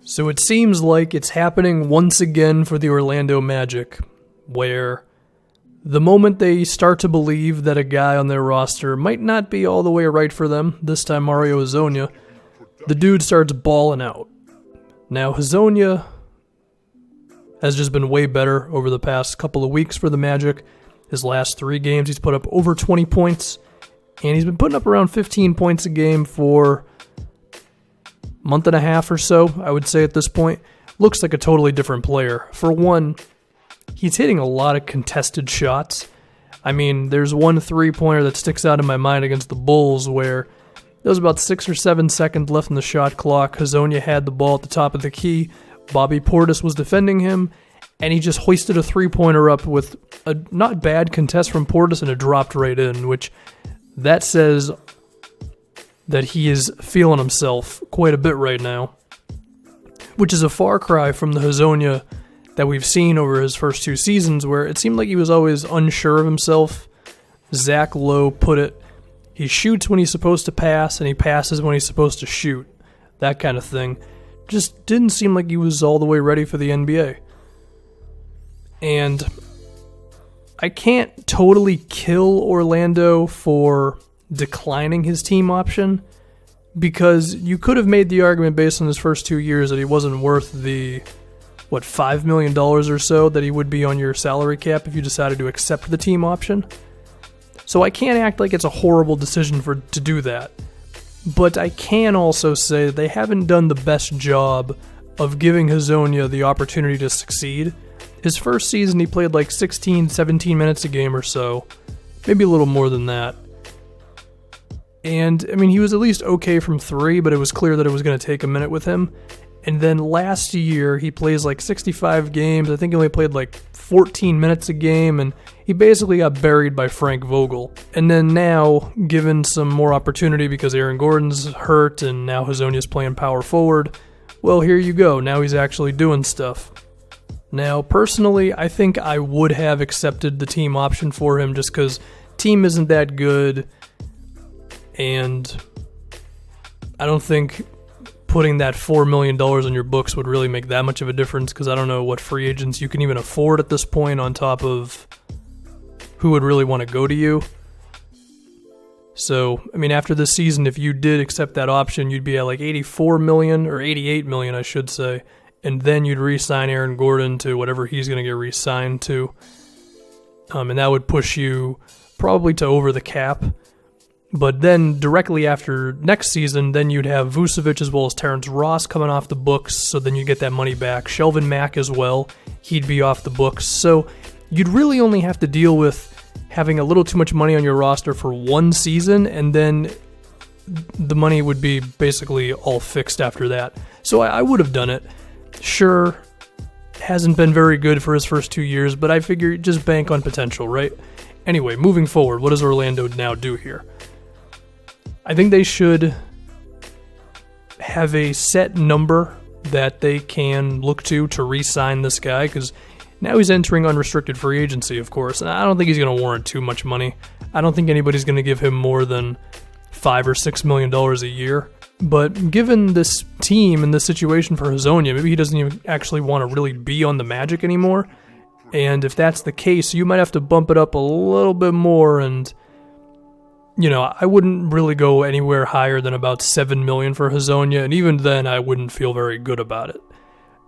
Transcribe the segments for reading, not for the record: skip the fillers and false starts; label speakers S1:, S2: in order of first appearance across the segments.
S1: So it seems like it's happening once again for the Orlando Magic, where the moment they start to believe that a guy on their roster might not be all the way right for them, this time Mario Hezonja, the dude starts balling out. Now Hezonja has just been way better over the past couple of weeks for the Magic. His last 3 games, he's put up over 20 points, and he's been putting up around 15 points a game for month and a half or so, I would say at this point. Looks like a totally different player. For one, he's hitting a lot of contested shots. I mean, there's one 3-pointer that sticks out in my mind against the Bulls where there was about 6 or 7 seconds left in the shot clock. Hezonja had the ball at the top of the key. Bobby Portis was defending him, and he just hoisted a 3-pointer up with a not bad contest from Portis, and it dropped right in, which that says that he is feeling himself quite a bit right now, which is a far cry from the Hezonja that we've seen over his first 2 seasons, where it seemed like he was always unsure of himself. Zach Lowe put it, he shoots when he's supposed to pass, and he passes when he's supposed to shoot. That kind of thing. Just didn't seem like he was all the way ready for the NBA. And I can't totally kill Orlando for declining his team option, because you could have made the argument based on his first 2 years that he wasn't worth the, $5 million or so that he would be on your salary cap if you decided to accept the team option. So I can't act like it's a horrible decision to do that. But I can also say that they haven't done the best job of giving Hezonja the opportunity to succeed. His first season, he played like 16, 17 minutes a game or so. Maybe a little more than that. And, I mean, he was at least okay from 3, but it was clear that it was going to take a minute with him. And then last year, he plays like 65 games. I think he only played like 14 minutes a game, and he basically got buried by Frank Vogel. And then now, given some more opportunity because Aaron Gordon's hurt and now Hezonja's playing power forward, well, here you go. Now he's actually doing stuff. Now, personally, I think I would have accepted the team option for him just because team isn't that good, and I don't think putting that $4 million on your books would really make that much of a difference, because I don't know what free agents you can even afford at this point on top of who would really want to go to you. So, I mean, after this season, if you did accept that option, you'd be at like $84 million, or $88 million, I should say, and then you'd re-sign Aaron Gordon to whatever he's going to get re-signed to. And that would push you probably to over the cap. But then directly after next season, then you'd have Vucevic as well as Terrence Ross coming off the books, so then you get that money back. Shelvin Mack as well, he'd be off the books. So you'd really only have to deal with having a little too much money on your roster for 1 season, and then the money would be basically all fixed after that. So I would have done it. Sure, hasn't been very good for his first 2 years, but I figure just bank on potential, right? Anyway, moving forward, what does Orlando now do here? I think they should have a set number that they can look to re-sign this guy, because now he's entering unrestricted free agency, of course, and I don't think he's going to warrant too much money. I don't think anybody's going to give him more than $5 or $6 million a year. But given this team and this situation for Hezonja, maybe he doesn't even actually want to really be on the Magic anymore. And if that's the case, you might have to bump it up a little bit more, and I wouldn't really go anywhere higher than about $7 million for Hezonja, and even then I wouldn't feel very good about it.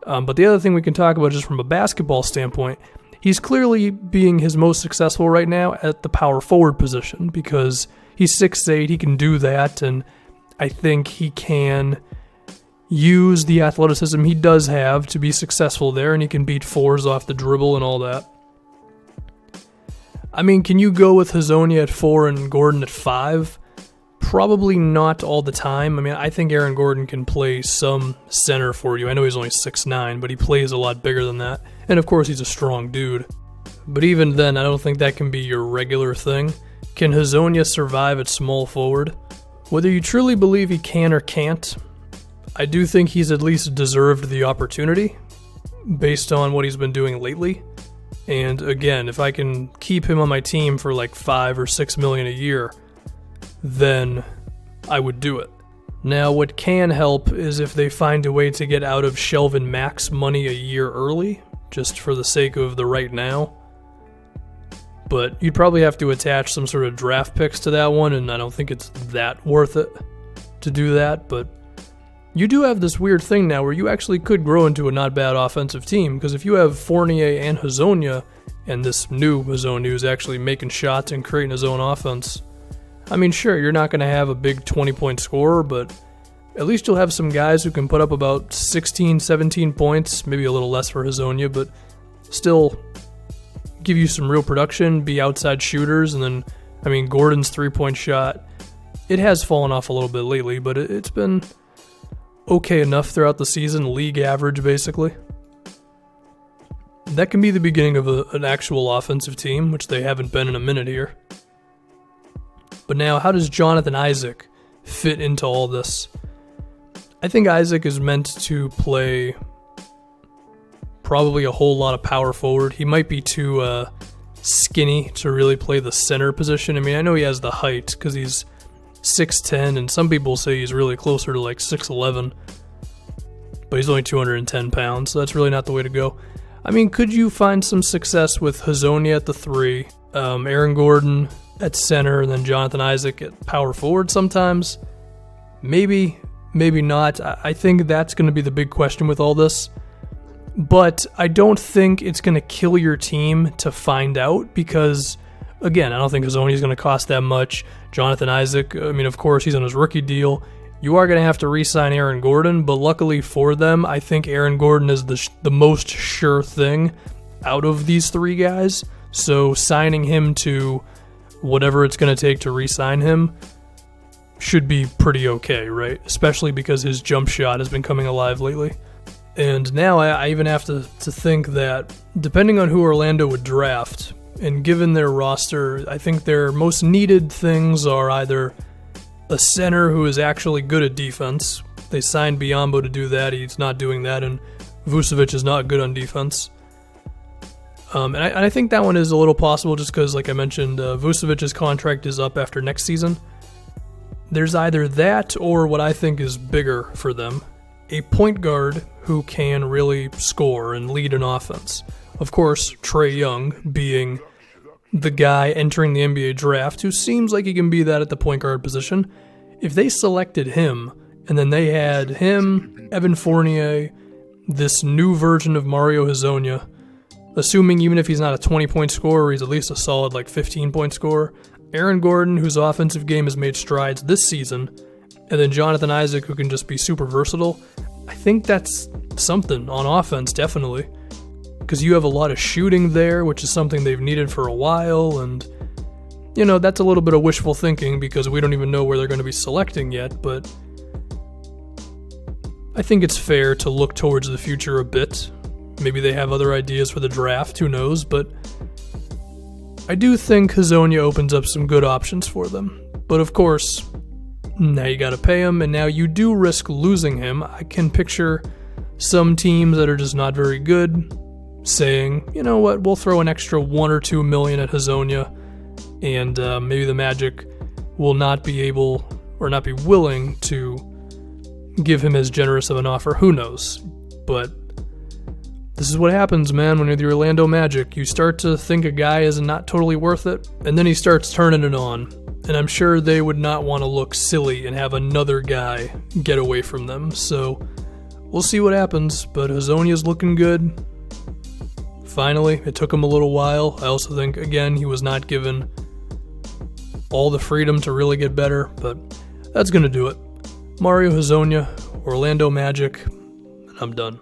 S1: But the other thing we can talk about just from a basketball standpoint, he's clearly being his most successful right now at the power forward position, because he's 6'8", he can do that, and I think he can use the athleticism he does have to be successful there, and he can beat 4s off the dribble and all that. I mean, can you go with Hezonja at 4 and Gordon at 5? Probably not all the time. I mean, I think Aaron Gordon can play some center for you. I know he's only 6'9", but he plays a lot bigger than that. And of course, he's a strong dude. But even then, I don't think that can be your regular thing. Can Hezonja survive at small forward? Whether you truly believe he can or can't, I do think he's at least deserved the opportunity based on what he's been doing lately. And again, if I can keep him on my team for like $5 or $6 million a year, then I would do it. Now, what can help is if they find a way to get out of Shelvin Max money a year early, just for the sake of the right now. But you'd probably have to attach some sort of draft picks to that one, and I don't think it's that worth it to do that. But you do have this weird thing now where you actually could grow into a not bad offensive team, because if you have Fournier and Hezonja, and this new Hezonja who's actually making shots and creating his own offense, I mean, sure, you're not going to have a big 20-point scorer, but at least you'll have some guys who can put up about 16, 17 points, maybe a little less for Hezonja, but still give you some real production, be outside shooters, and then, I mean, Gordon's three-point shot, it has fallen off a little bit lately, but it's been okay enough throughout the season, league average, basically. That can be the beginning of an actual offensive team, which they haven't been in a minute here. But now, how does Jonathan Isaac fit into all this? I think Isaac is meant to play probably a whole lot of power forward. He might be too skinny to really play the center position. I mean, I know he has the height because he's 6'10", and some people say he's really closer to like 6'11", but he's only 210 pounds, so that's really not the way to go. I mean, could you find some success with Hezonja at the 3, Aaron Gordon at center, and then Jonathan Isaac at power forward sometimes? Maybe, maybe not. I think that's going to be the big question with all this. But I don't think it's going to kill your team to find out, because, again, I don't think Hezonja is going to cost that much. Jonathan Isaac, I mean, of course, he's on his rookie deal. You are going to have to re-sign Aaron Gordon, but luckily for them, I think Aaron Gordon is the most sure thing out of these three guys. So signing him to whatever it's going to take to re-sign him should be pretty okay, right? Especially because his jump shot has been coming alive lately. And now I even have to think that depending on who Orlando would draft, and given their roster, I think their most needed things are either a center who is actually good at defense. They signed Biyombo to do that. He's not doing that, and Vucevic is not good on defense. And I think that one is a little possible just because, like I mentioned, Vucevic's contract is up after next season. There's either that or what I think is bigger for them, a point guard who can really score and lead an offense. Of course, Trae Young being the guy entering the NBA draft who seems like he can be that at the point guard position. If they selected him, and then they had him, Evan Fournier, this new version of Mario Hezonja, assuming even if he's not a 20-point scorer, he's at least a solid like 15-point scorer, Aaron Gordon, whose offensive game has made strides this season, and then Jonathan Isaac, who can just be super versatile, I think that's something on offense, definitely. Because you have a lot of shooting there, which is something they've needed for a while, and, you know, that's a little bit of wishful thinking because we don't even know where they're going to be selecting yet, but I think it's fair to look towards the future a bit. Maybe they have other ideas for the draft, who knows, but I do think Hezonja opens up some good options for them. But of course, now you gotta pay him, and now you do risk losing him. I can picture some teams that are just not very good saying, you know what, we'll throw an extra $1 or $2 million at Hezonja, and maybe the Magic will not be able or not be willing to give him as generous of an offer. Who knows? But this is what happens, man, when you're the Orlando Magic. You start to think a guy is not totally worth it, and then he starts turning it on. And I'm sure they would not want to look silly and have another guy get away from them. So we'll see what happens, but Hezonja's looking good. Finally, it took him a little while. I also think, again, he was not given all the freedom to really get better, but that's going to do it. Mario Hezonja, Orlando Magic, and I'm done.